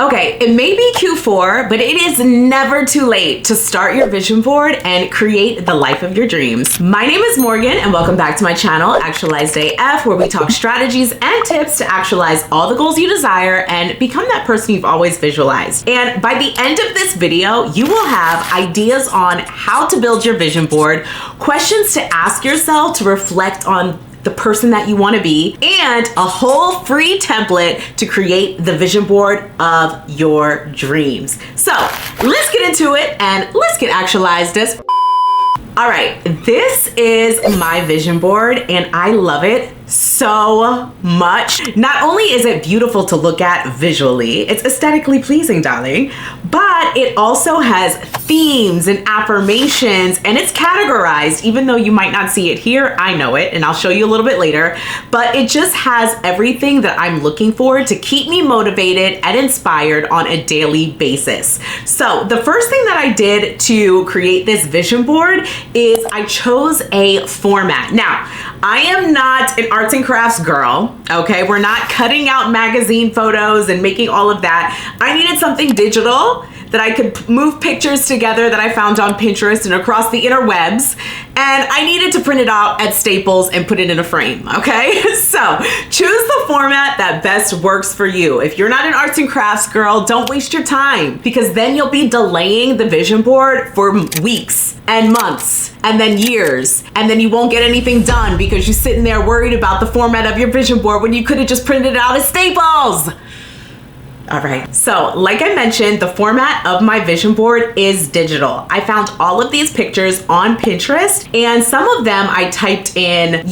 Okay, it may be Q4, but it is never too late to start your vision board and create the life of your dreams. My name is Morgan and welcome back to my channel, Actualized AF, where we talk strategies and tips to actualize all the goals you desire and become that person you've always visualized. And by the end of this video, you will have ideas on how to build your vision board, questions to ask yourself to reflect on the person that you want to be, and a whole free template to create the vision board of your dreams. So let's get into it and let's get actualized this. All right, this is my vision board and I love it so much. Not only is it beautiful to look at visually, it's aesthetically pleasing, darling, but it also has themes and affirmations and it's categorized. Even though you might not see it here, I know it and I'll show you a little bit later, but it just has everything that I'm looking for to keep me motivated and inspired on a daily basis. So the first thing that I did to create this vision board is I chose a format. Now, I am not an arts and crafts girl, okay? We're not cutting out magazine photos and making all of that. I needed something digital that I could move pictures together that I found on Pinterest and across the interwebs. And I needed to print it out at Staples and put it in a frame, okay? So choose the format that best works for you. If you're not an arts and crafts girl, don't waste your time because then you'll be delaying the vision board for weeks and months and then years. And then you won't get anything done because you're sitting there worried about the format of your vision board when you could have just printed it out at Staples. All right, so like I mentioned, the format of my vision board is digital. I found all of these pictures on Pinterest and some of them I typed in,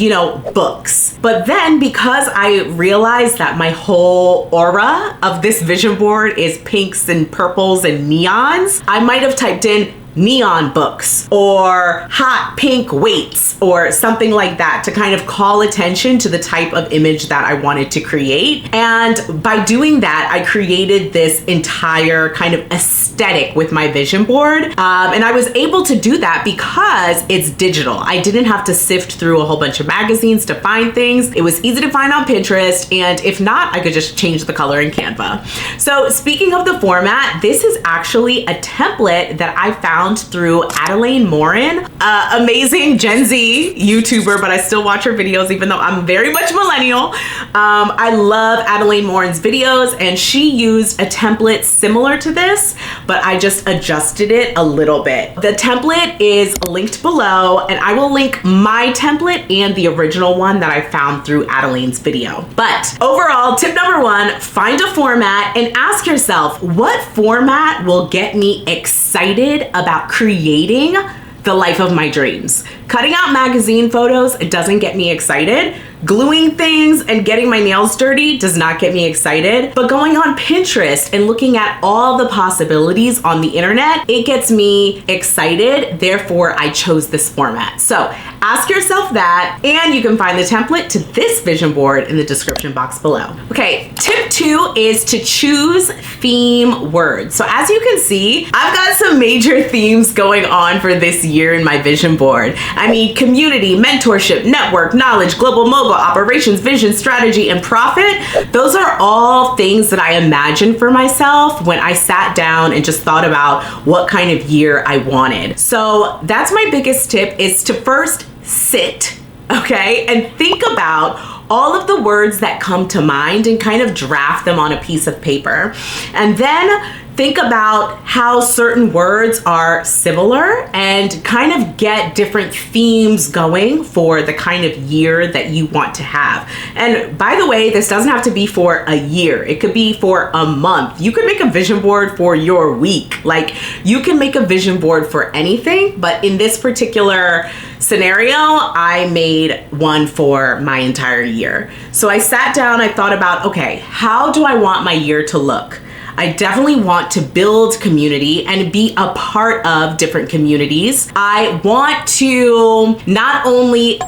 books. But then because I realized that my whole aura of this vision board is pinks and purples and neons, I might have typed in neon books or hot pink weights or something like that to kind of call attention to the type of image that I wanted to create. And by doing that, I created this entire kind of aesthetic with my vision board. And I was able to do that because it's digital. I didn't have to sift through a whole bunch of magazines to find things. It was easy to find on Pinterest. And if not, I could just change the color in Canva. So speaking of the format, this is actually a template that I found through Adelaine Morin, amazing Gen Z YouTuber, but I still watch her videos even though I'm very much millennial. I love Adelaine Morin's videos and she used a template similar to this, but I just adjusted it a little bit. The template is linked below and I will link my template and the original one that I found through Adelaine's video. But overall, tip number one, find a format and ask yourself, what format will get me excited about creating the life of my dreams? Cutting out magazine photos, it doesn't get me excited. Gluing things and getting my nails dirty does not get me excited. But going on Pinterest and looking at all the possibilities on the internet, it gets me excited. Therefore, I chose this format. So ask yourself that, and you can find the template to this vision board in the description box below. Okay, tip two is to choose theme words. So as you can see, I've got some major themes going on for this year in my vision board. I mean, community, mentorship, network, knowledge, global mogul, operations, vision, strategy, and profit. Those are all things that I imagined for myself when I sat down and just thought about what kind of year I wanted. So that's my biggest tip, is to first sit, okay, and think about all of the words that come to mind and kind of draft them on a piece of paper. And then think about how certain words are similar and kind of get different themes going for the kind of year that you want to have. And by the way, this doesn't have to be for a year. It could be for a month. You could make a vision board for your week. Like, you can make a vision board for anything, but in this particular scenario, I made one for my entire year. So I sat down, I thought about, okay, how do I want my year to look? I definitely want to build community and be a part of different communities. I want to not only,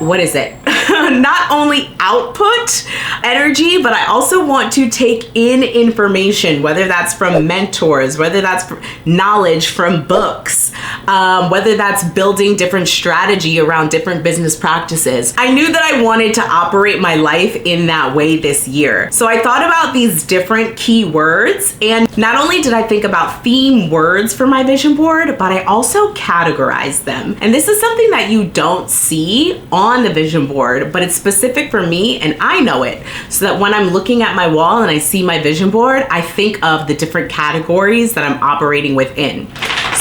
not only output energy, but I also want to take in information, whether that's from mentors, whether that's knowledge from books, whether that's building different strategy around different business practices. I knew that I wanted to operate my life in that way this year. So I thought about these different keywords, and not only did I think about theme words for my vision board, but I also categorized them. And this is something that you don't see on the vision board, but it's specific for me and I know it. So that when I'm looking at my wall and I see my vision board, I think of the different categories that I'm operating within.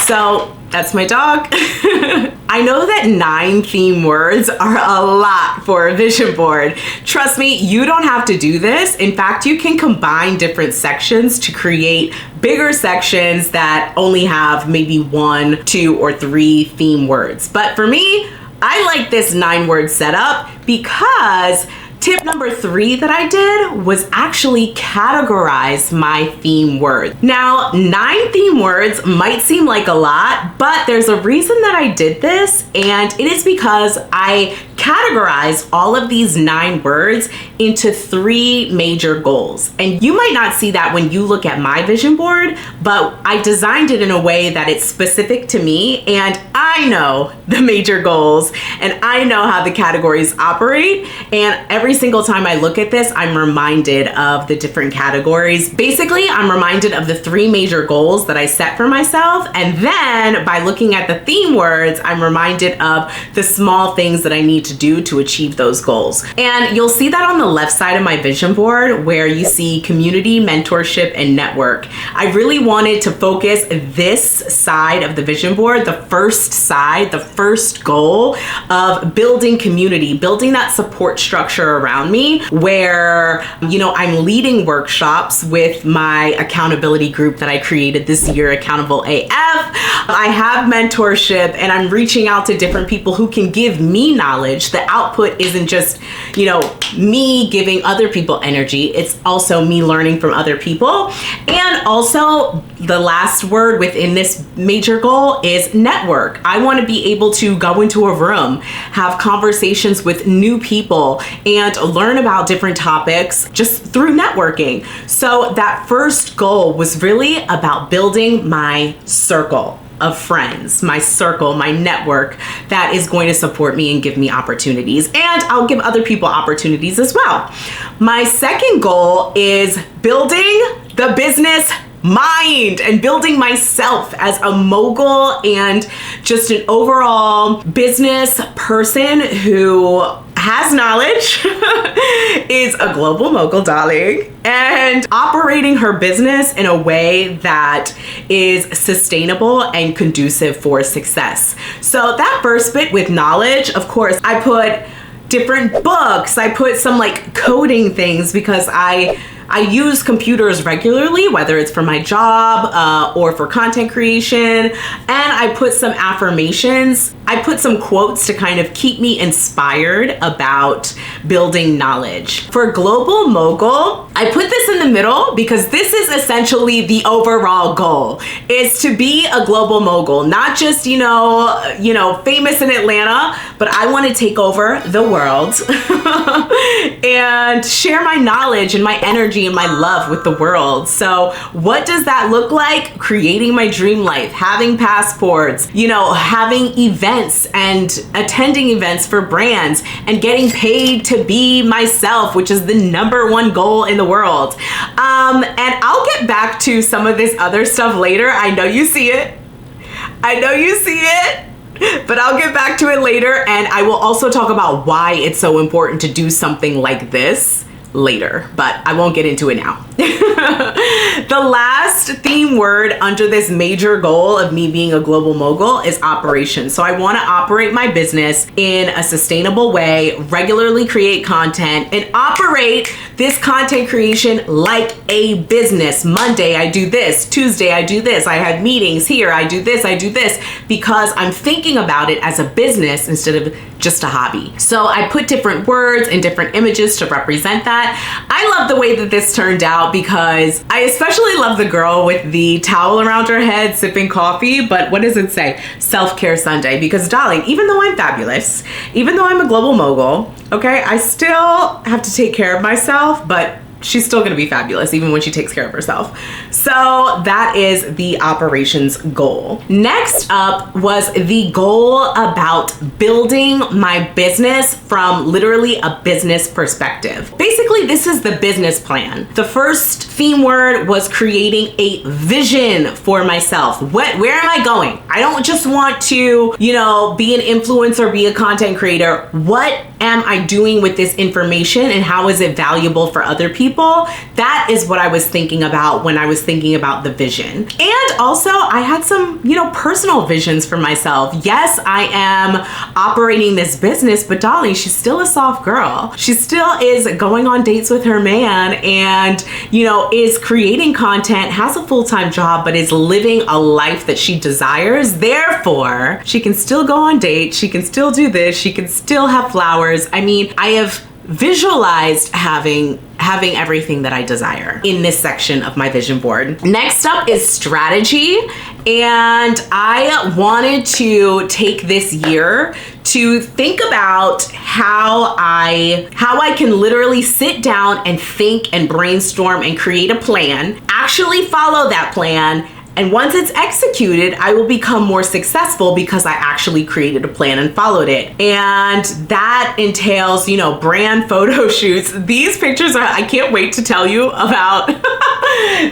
So that's my dog. I know that 9 theme words are a lot for a vision board. Trust me, you don't have to do this. In fact, you can combine different sections to create bigger sections that only have maybe 1, 2, or 3 theme words. But for me, I like this 9-word setup because tip number 3 that I did was actually categorize my theme words. Now, 9 theme words might seem like a lot, but there's a reason that I did this, and it is because I categorize all of these 9 words into 3 major goals. And you might not see that when you look at my vision board, but I designed it in a way that it's specific to me, and I know the major goals, and I know how the categories operate, and every single time I look at this, I'm reminded of the different categories. Basically, I'm reminded of the 3 major goals that I set for myself, and then by looking at the theme words, I'm reminded of the small things that I need to do to achieve those goals. And you'll see that on the left side of my vision board where you see community, mentorship, and network. I really wanted to focus this side of the vision board, the first side, the first goal of building community, building that support structure around me where, I'm leading workshops with my accountability group that I created this year, Accountable AF. I have mentorship and I'm reaching out to different people who can give me knowledge. The output isn't just, me giving other people energy. It's also me learning from other people. And also the last word within this major goal is network. I want to be able to go into a room, have conversations with new people, and learn about different topics just through networking. So that first goal was really about building my circle of friends, my circle, my network that is going to support me and give me opportunities. And I'll give other people opportunities as well. My second goal is building the business mind and building myself as a mogul and just an overall business person who has knowledge, is a global mogul, darling, and operating her business in a way that is sustainable and conducive for success. So that first bit with knowledge, of course, I put different books, I put some coding things because I use computers regularly, whether it's for my job or for content creation. And I put some affirmations. I put some quotes to kind of keep me inspired about building knowledge. For Global Mogul, I put this in the middle because this is essentially the overall goal, is to be a global mogul, not just, famous in Atlanta, but I want to take over the world and share my knowledge and my energy and my love with the world. So what does that look like? Creating my dream life, having passports, having events and attending events for brands and getting paid to be myself, which is the #1 goal in the world. And I'll get back to some of this other stuff later. I know you see it. But I'll get back to it later, and I will also talk about why it's so important to do something like this later, but I won't get into it now. The last theme word under this major goal of me being a global mogul is operations. So I want to operate my business in a sustainable way, regularly create content, and operate this content creation like a business. Monday, I do this. Tuesday, I do this. I have meetings here. I do this, because I'm thinking about it as a business instead of just a hobby. So I put different words and different images to represent that. I love the way that this turned out out because I especially love the girl with the towel around her head sipping coffee. But what does it say? Self-care Sunday. Because darling, even though I'm fabulous, even though I'm a global mogul, okay, I still have to take care of myself, but she's still gonna be fabulous even when she takes care of herself. So that is the operations goal. Next up was the goal about building my business from literally a business perspective. Basically, this is the business plan. The first theme word was creating a vision for myself. Where am I going? I don't just want to, be an influencer, be a content creator. What am I doing with this information and how is it valuable for other people? That is what I was thinking about when I was thinking about the vision. And also I had some, personal visions for myself. Yes, I am operating this business, but darling, she's still a soft girl. She still is going on dates with her man and, is creating content, has a full-time job, but is living a life that she desires. Therefore, she can still go on dates. She can still do this. She can still have flowers. I mean, I have visualized having everything that I desire in this section of my vision board. Next up is strategy. And I wanted to take this year to think about how I can literally sit down and think and brainstorm and create a plan, actually follow that plan. And once it's executed, I will become more successful because I actually created a plan and followed it. And that entails, brand photo shoots. These pictures I can't wait to tell you about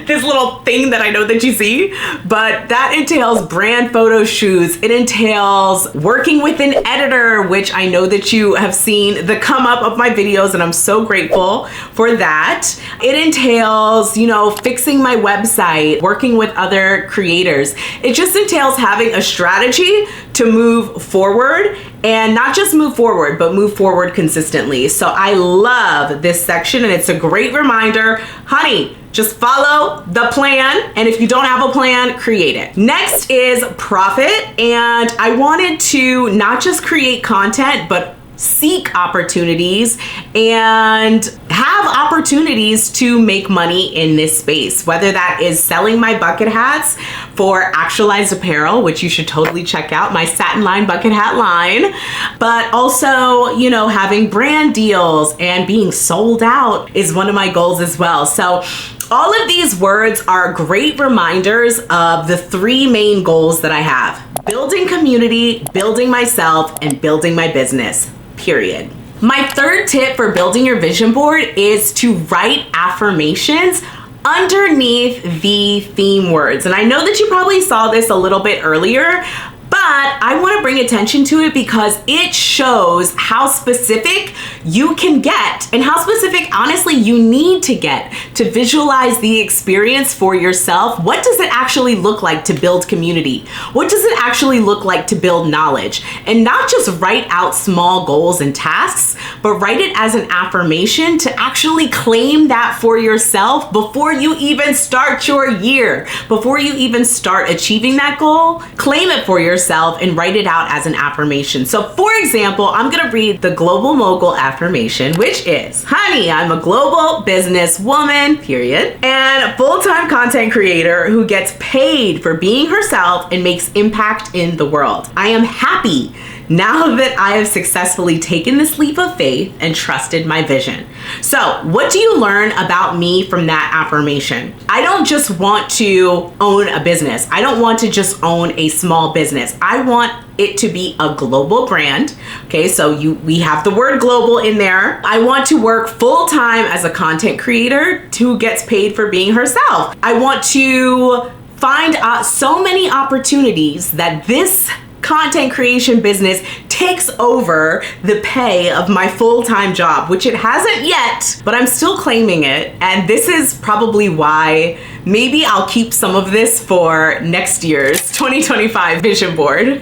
this little thing that I know that you see, but that entails brand photo shoots. It entails working with an editor, which I know that you have seen the come up of my videos, and I'm so grateful for that. It entails, fixing my website, working with other creators. It just entails having a strategy to move forward, and not just move forward, but move forward consistently. So I love this section, and it's a great reminder, honey, just follow the plan. And if you don't have a plan, create it. Next is profit. And I wanted to not just create content, but seek opportunities and have opportunities to make money in this space, whether that is selling my bucket hats for Actualized Apparel, which you should totally check out, my satin line bucket hat line, but also, having brand deals and being sold out is one of my goals as well. So all of these words are great reminders of the three main goals that I have: building community, building myself, and building my business. Period. My third tip for building your vision board is to write affirmations underneath the theme words. And I know that you probably saw this a little bit earlier, but I want to bring attention to it because it shows how specific you can get and how specific, honestly, you need to get to visualize the experience for yourself. What does it actually look like to build community? What does it actually look like to build knowledge? And not just write out small goals and tasks, but write it as an affirmation to actually claim that for yourself before you even start your year, before you even start achieving that goal. Claim it for yourself and write it out as an affirmation. So for example, I'm gonna read the Global Mogul affirmation, which is, honey, I'm a global business woman, period, and full-time content creator who gets paid for being herself and makes impact in the world. I am happy now that I have successfully taken this leap of faith and trusted my vision. So what do you learn about me from that affirmation? I don't just want to own a business. I don't want to just own a small business. I want it to be a global brand. Okay, so we have the word global in there. I want to work full-time as a content creator who gets paid for being herself. I want to find so many opportunities that this content creation business takes over the pay of my full-time job, which it hasn't yet, but I'm still claiming it. And this is probably why maybe I'll keep some of this for next year's 2025 vision board.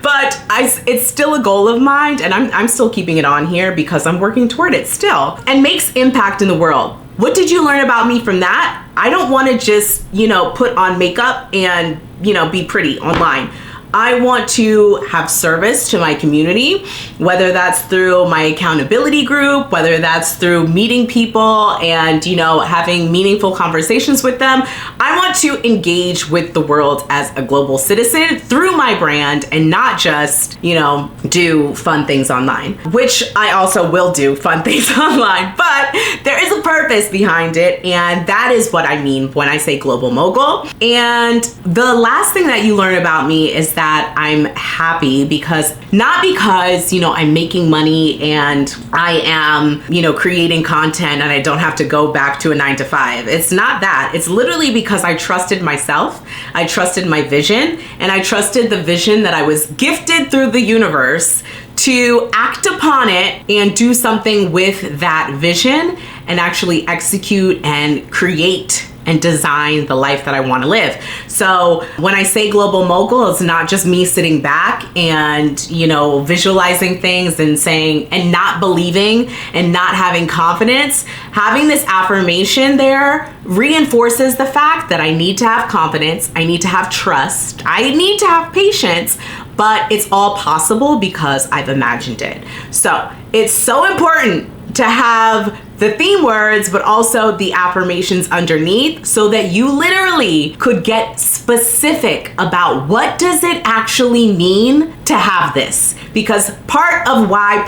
But it's still a goal of mine, and I'm still keeping it on here because I'm working toward it still. And makes impact in the world. What did you learn about me from that? I don't want to just, put on makeup and, be pretty online. I want to have service to my community, whether that's through my accountability group, whether that's through meeting people and, having meaningful conversations with them. I want to engage with the world as a global citizen through my brand and not just, do fun things online, which I also will do fun things online, but there is a purpose behind it. And that is what I mean when I say global mogul. And the last thing that you learn about me is that I'm happy not because, I'm making money and I am, creating content and I don't have to go back to a 9-to-5. It's not that. It's literally because I trusted myself. I trusted my vision, and I trusted the vision that I was gifted through the universe to act upon it and do something with that vision and actually execute and create and design the life that I want to live. So when I say global mogul, it's not just me sitting back and, visualizing things and saying, and not believing and not having confidence. Having this affirmation there reinforces the fact that I need to have confidence, I need to have trust, I need to have patience, but it's all possible because I've imagined it. So it's so important to have the theme words, but also the affirmations underneath so that you literally could get specific about what does it actually mean to have this. Because part of why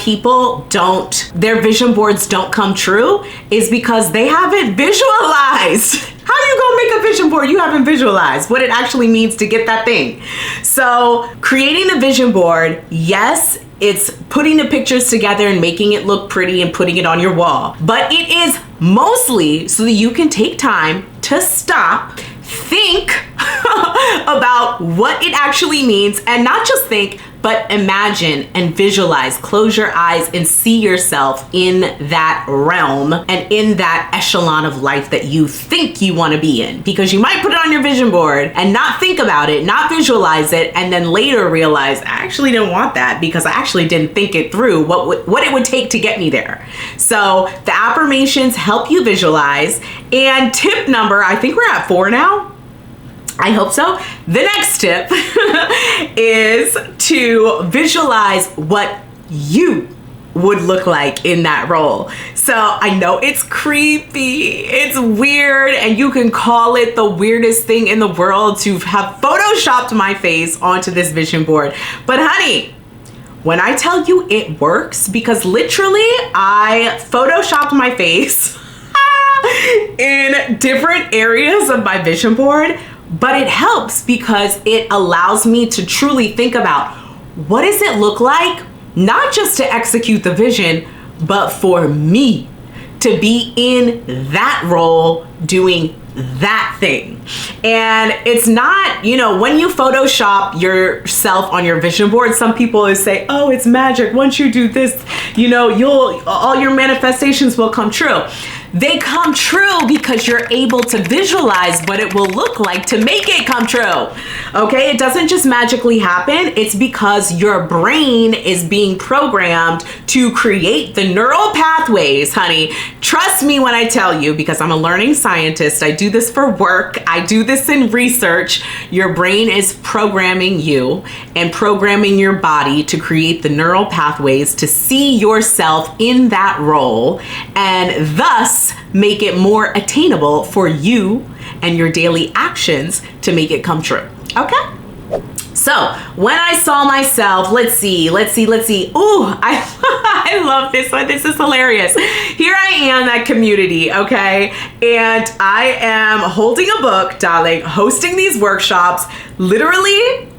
their vision boards don't come true is because they haven't visualized. How you gonna make a vision board you haven't visualized what it actually means to get that thing? So creating the vision board, yes, it's putting the pictures together and making it look pretty and putting it on your wall. But it is mostly so that you can take time to stop, think about what it actually means, and not just think, but imagine and visualize, close your eyes and see yourself in that realm and in that echelon of life that you think you want to be in. Because you might put it on your vision board and not think about it, not visualize it, and then later realize, I actually didn't want that because I actually didn't think it through what it would take to get me there. So the affirmations help you visualize. And tip number, I think we're at 4 now. I hope so. The next tip is to visualize what you would look like in that role. So I know it's creepy, it's weird, and you can call it the weirdest thing in the world to have photoshopped my face onto this vision board. But honey, when I tell you it works, because literally I photoshopped my face in different areas of my vision board, but it helps because it allows me to truly think about what does it look like, not just to execute the vision, but for me to be in that role doing that thing. And it's not, when you Photoshop yourself on your vision board, some people will say, oh, it's magic. Once you do this, all your manifestations will come true. They come true because you're able to visualize what it will look like to make it come true. Okay, it doesn't just magically happen. It's because your brain is being programmed to create the neural pathways, honey. Trust me when I tell you, because I'm a learning scientist. I do this for work. I do this in research. Your brain is programming you and programming your body to create the neural pathways to see yourself in that role and thus make it more attainable for you and your daily actions to make it come true. Okay? So when I saw myself, let's see. Ooh, I love this one. This is hilarious. Here I am at community, okay? And I am holding a book, darling, hosting these workshops, literally.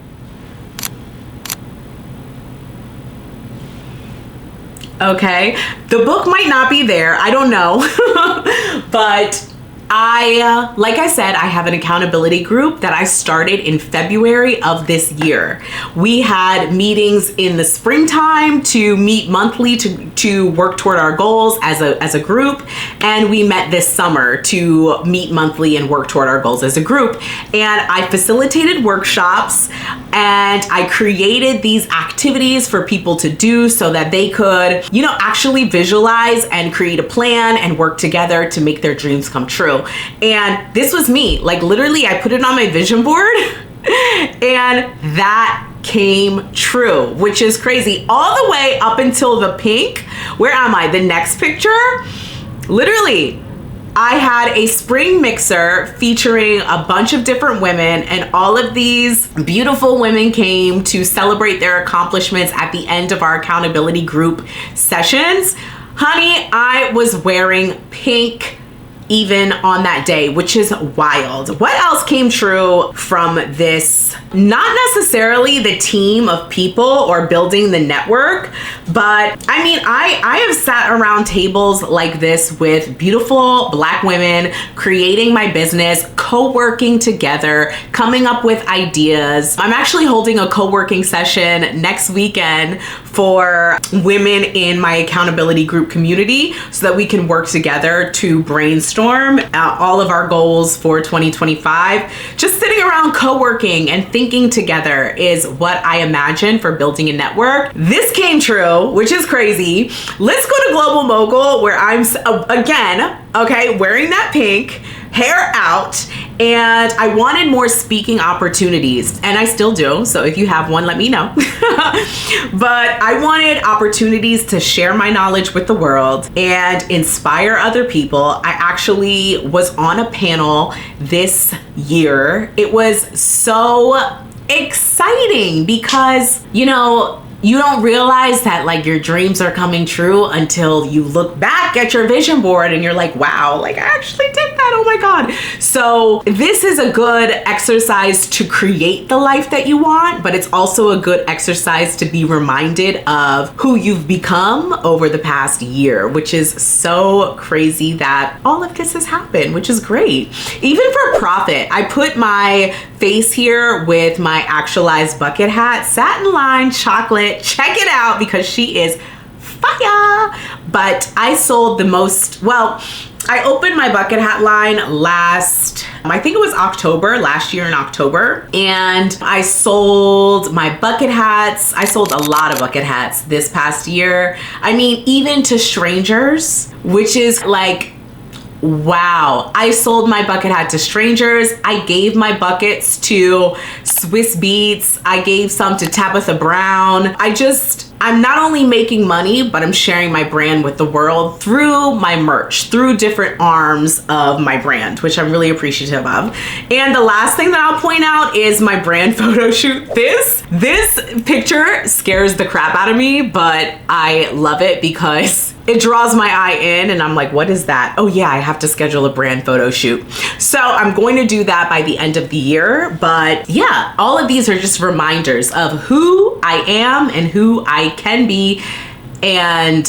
Okay, the book might not be there. I don't know, but like I said, I have an accountability group that I started in February of this year. We had meetings in the springtime to meet monthly to work toward our goals as a group. And we met this summer to meet monthly and work toward our goals as a group. And I facilitated workshops and I created these activities for people to do so that they could, actually visualize and create a plan and work together to make their dreams come true. And this was me, like literally I put it on my vision board and that came true, which is crazy. All the way up until the pink. Where am I? The next picture? Literally, I had a spring mixer featuring a bunch of different women, and all of these beautiful women came to celebrate their accomplishments at the end of our accountability group sessions. Honey, I was wearing pink even on that day, which is wild. What else came true from this? Not necessarily the team of people or building the network, but I mean, I have sat around tables like this with beautiful Black women, creating my business, co-working together, coming up with ideas. I'm actually holding a co-working session next weekend for women in my accountability group community so that we can work together to brainstorm all of our goals for 2025. Just sitting around co-working and thinking together is what I imagine for building a network. This came true, which is crazy. Let's go to Global Mogul, where I'm again, okay, wearing that pink, hair out, and I wanted more speaking opportunities, and I still do. So if you have one, let me know. But I wanted opportunities to share my knowledge with the world and inspire other people. I actually was on a panel this year. It was so exciting because, you know, you don't realize that like your dreams are coming true until you look back at your vision board and you're like, wow, like I actually did that. Oh my God. So this is a good exercise to create the life that you want, but it's also a good exercise to be reminded of who you've become over the past year, which is so crazy that all of this has happened, which is great. Even for profit, I put my face here with my Actualize bucket hat, satin lined chocolate. Check it out because she is fire. But I sold the most, well, I opened my bucket hat line I think it was last year in October. And I sold my bucket hats. I sold a lot of bucket hats this past year. I mean, even to strangers, which is like, wow. I sold my bucket hat to strangers. I gave my buckets to Swiss Beats. I gave some to Tabitha Brown. I'm not only making money, but I'm sharing my brand with the world through my merch, through different arms of my brand, which I'm really appreciative of. And the last thing that I'll point out is my brand photo shoot. This picture scares the crap out of me, but I love it because it draws my eye in and I'm like, what is that? Oh yeah, I have to schedule a brand photo shoot. So I'm going to do that by the end of the year. But yeah, all of these are just reminders of who I am and who I can be. And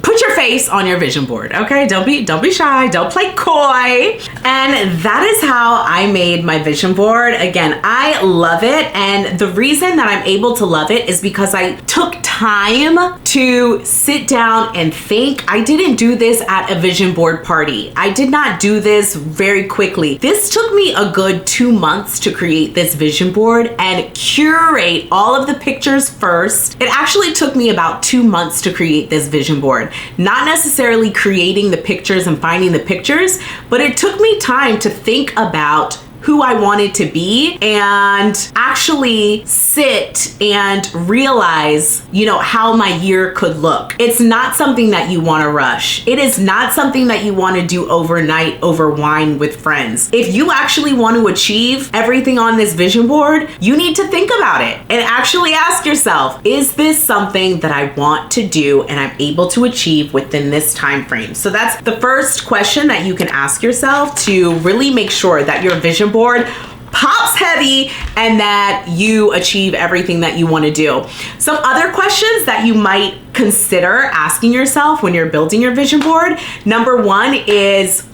put your face on your vision board, okay? Don't be shy, don't play coy. And that is how I made my vision board. Again, I love it. And the reason that I'm able to love it is because I took time to sit down and think. I didn't do this at a vision board party. I did not do this very quickly. This took me a good 2 months to create this vision board and curate all of the pictures first. It actually took me about 2 months to create this vision board. Not necessarily creating the pictures and finding the pictures, but it took me time to think about who I wanted to be and actually sit and realize, you know, how my year could look. It's not something that you want to rush. It is not something that you want to do overnight over wine with friends. If you actually want to achieve everything on this vision board, you need to think about it and actually ask yourself, is this something that I want to do and I'm able to achieve within this time frame? So that's the first question that you can ask yourself to really make sure that your vision board pops heavy and that you achieve everything that you want to do. Some other questions that you might consider asking yourself when you're building your vision board. Number one is,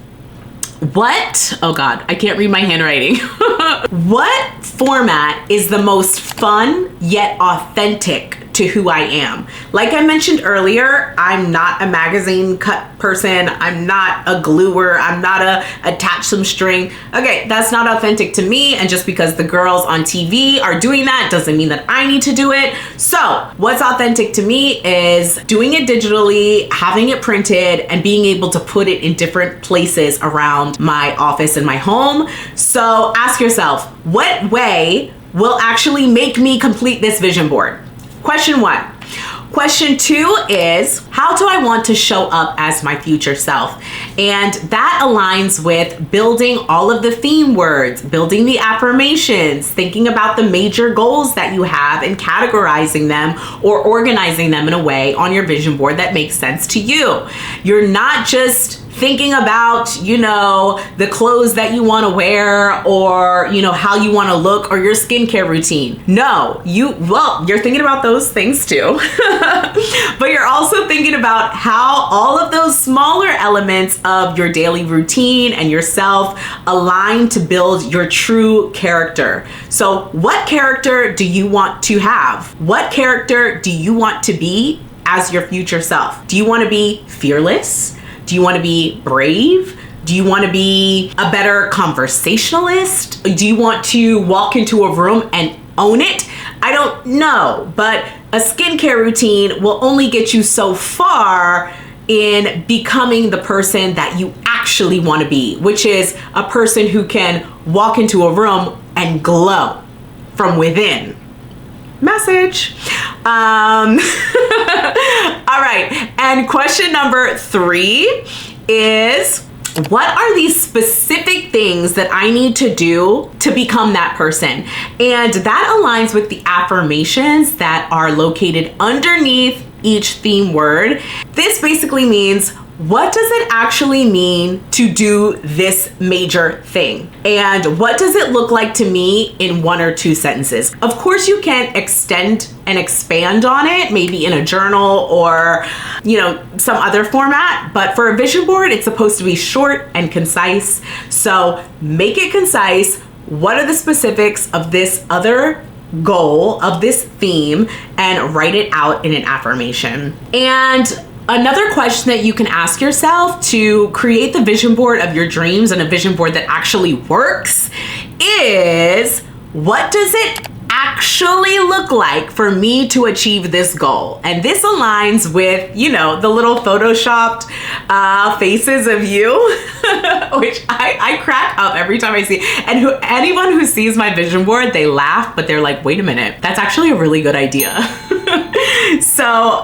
oh God, I can't read my handwriting. What format is the most fun yet authentic to who I am? Like I mentioned earlier, I'm not a magazine cut person. I'm not a gluer. I'm not a attach some string. Okay, that's not authentic to me. And just because the girls on TV are doing that doesn't mean that I need to do it. So what's authentic to me is doing it digitally, having it printed, and being able to put it in different places around my office and my home. So ask yourself, what way will actually make me complete this vision board? Question 1. Question 2 is, how do I want to show up as my future self? And that aligns with building all of the theme words, building the affirmations, thinking about the major goals that you have and categorizing them or organizing them in a way on your vision board that makes sense to you. You're not just thinking about, the clothes that you want to wear or, how you want to look or your skincare routine. No, you're thinking about those things too, but you're also thinking about how all of those smaller elements of your daily routine and yourself align to build your true character. So what character do you want to have? What character do you want to be as your future self? Do you want to be fearless? Do you want to be brave? Do you want to be a better conversationalist? Do you want to walk into a room and own it? I don't know, but a skincare routine will only get you so far in becoming the person that you actually want to be, which is a person who can walk into a room and glow from within. Message. All right. And question number 3 is, what are these specific things that I need to do to become that person? And that aligns with the affirmations that are located underneath each theme word. This basically means, what does it actually mean to do this major thing? And what does it look like to me in 1 or 2 sentences? Of course, you can extend and expand on it, maybe in a journal or, some other format. But for a vision board, it's supposed to be short and concise. So make it concise. What are the specifics of this other goal, of this theme, and write it out in an affirmation. And another question that you can ask yourself to create the vision board of your dreams and a vision board that actually works is, what does it actually look like for me to achieve this goal? And this aligns with, the little photoshopped faces of you, which I crack up every time I see. And anyone who sees my vision board, they laugh, but they're like, wait a minute, that's actually a really good idea. So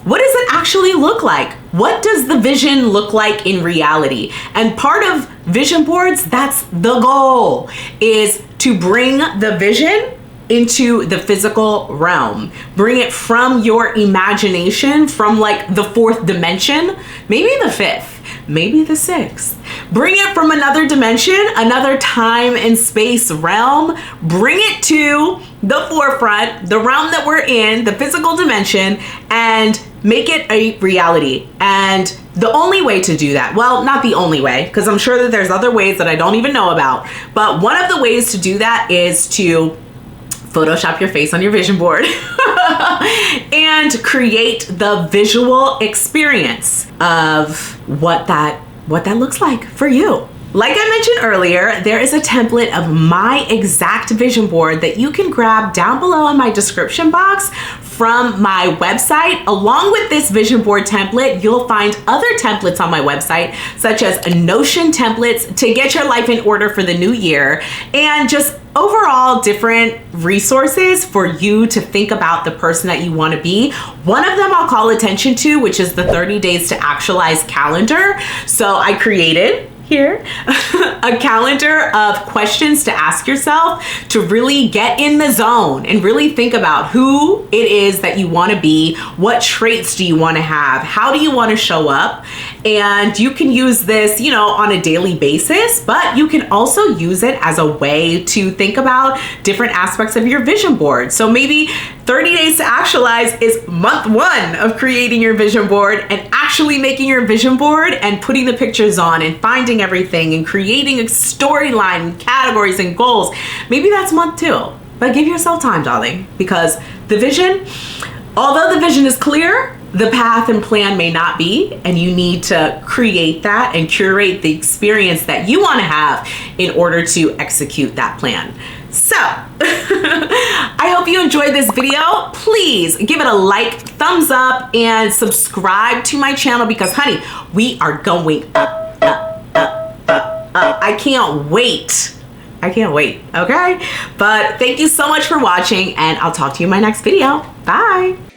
what does it actually look like? What does the vision look like in reality? And part of vision boards, that's the goal, is to bring the vision into the physical realm. Bring it from your imagination, from like the 4th dimension, maybe the 5th, maybe the 6th. Bring it from another dimension, another time and space realm. Bring it to the forefront, the realm that we're in, the physical dimension, and make it a reality. And the only way to do that, well, not the only way, because I'm sure that there's other ways that I don't even know about, but one of the ways to do that is to Photoshop your face on your vision board and create the visual experience of what that looks like for you. Like I mentioned earlier, there is a template of my exact vision board that you can grab down below in my description box from my website. Along with this vision board template, you'll find other templates on my website, such as Notion templates to get your life in order for the new year, and just overall different resources for you to think about the person that you want to be. One of them I'll call attention to, which is the 30 Days to Actualize calendar. So I created here a calendar of questions to ask yourself to really get in the zone and really think about who it is that you want to be, what traits do you want to have, how do you want to show up. And you can use this, on a daily basis, but you can also use it as a way to think about different aspects of your vision board. So maybe 30 Days to Actualize is month 1 of creating your vision board and actually making your vision board and putting the pictures on and finding everything and creating a storyline and categories and goals. Maybe that's month 2, but give yourself time, darling, because the vision, although the vision is clear, the path and plan may not be, and you need to create that and curate the experience that you want to have in order to execute that plan. So, I hope you enjoyed this video. Please give it a like, thumbs up, and subscribe to my channel because, honey, we are going up, up, up, up, up. I can't wait I can't wait, okay? But thank you so much for watching, and I'll talk to you in my next video. Bye.